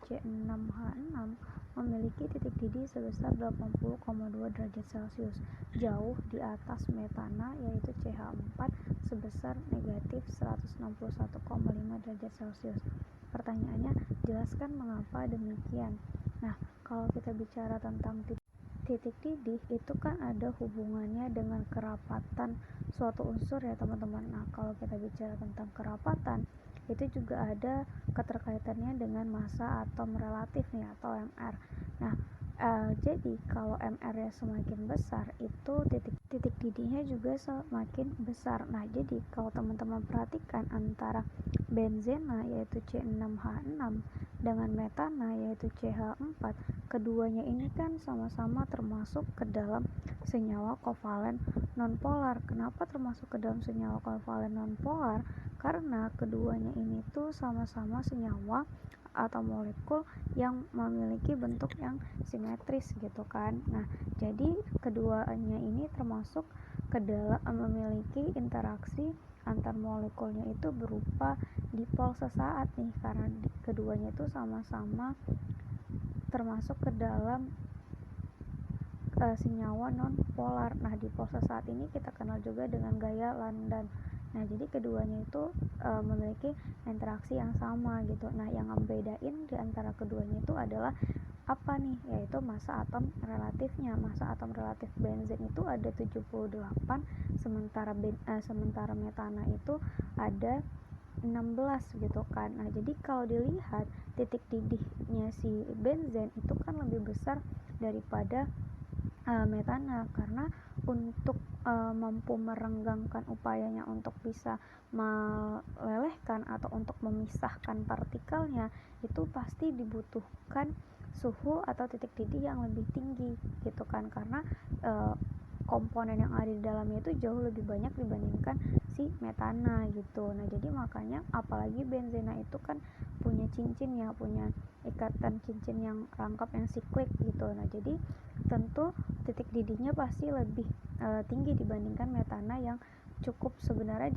C6H6 memiliki titik didih sebesar 80,2 derajat Celcius, jauh di atas metana yaitu CH4 sebesar negatif 161,5 derajat Celcius. Pertanyaannya, jelaskan mengapa demikian. Nah, kalau kita bicara tentang titik didih itu kan ada hubungannya dengan kerapatan suatu unsur ya teman-teman. Nah, kalau kita bicara tentang kerapatan itu juga ada keterkaitannya dengan massa atom relatif nih atau MR. Nah, jadi kalau MR-nya semakin besar itu titik didihnya juga semakin besar. Nah, jadi kalau teman-teman perhatikan antara benzena yaitu C6H6 dengan metana yaitu CH4, keduanya ini kan sama-sama termasuk ke dalam senyawa kovalen nonpolar. Kenapa termasuk ke dalam senyawa kovalen nonpolar? Karena keduanya ini tuh sama-sama senyawa atau molekul yang memiliki bentuk yang simetris gitu kan. Nah, jadi keduanya ini termasuk ke dalam memiliki interaksi antar molekulnya itu berupa dipol sesaat nih, karena keduanya itu sama-sama termasuk ke dalam senyawa non polar. Nah, dipol sesaat ini kita kenal juga dengan gaya London. Nah, jadi keduanya itu memiliki interaksi yang sama gitu. Nah, yang membedain di antara keduanya itu adalah apa nih? Yaitu massa atom relatifnya. Massa atom relatif benzen itu ada 78, sementara metana itu ada 16 gitu kan. Nah, jadi kalau dilihat titik didihnya si benzen itu kan lebih besar daripada metana, karena untuk mampu merenggangkan upayanya untuk bisa melelehkan atau untuk memisahkan partikelnya itu pasti dibutuhkan suhu atau titik didih yang lebih tinggi gitu kan, karena komponen yang ada di dalamnya itu jauh lebih banyak dibandingkan si metana gitu. Nah, jadi makanya apalagi benzena itu kan punya cincin ya, punya ikatan cincin yang rangkap yang siklik gitu. Nah, jadi tentu titik didihnya pasti lebih tinggi dibandingkan metana yang sebenarnya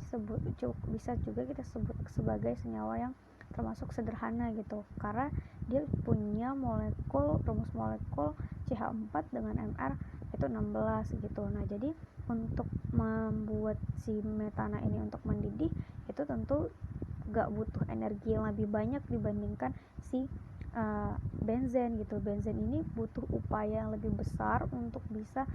bisa juga kita sebut sebagai senyawa yang termasuk sederhana gitu, karena dia punya rumus molekul CH4 dengan MR itu 16 gitu. Nah, jadi untuk membuat si metana ini untuk mendidih itu tentu gak butuh energi yang lebih banyak dibandingkan si benzen gitu. Benzen ini butuh upaya yang lebih besar untuk bisa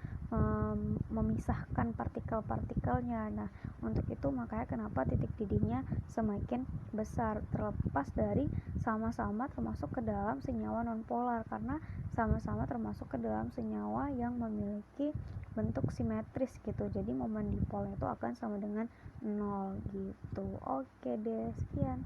memisahkan partikel-partikelnya. Nah, untuk itu makanya kenapa titik didihnya semakin besar, terlepas dari sama-sama termasuk ke dalam senyawa nonpolar, karena sama-sama termasuk ke dalam senyawa yang memiliki bentuk simetris gitu. Jadi momen dipolnya itu akan sama dengan 0 gitu. Oke deh, sekian.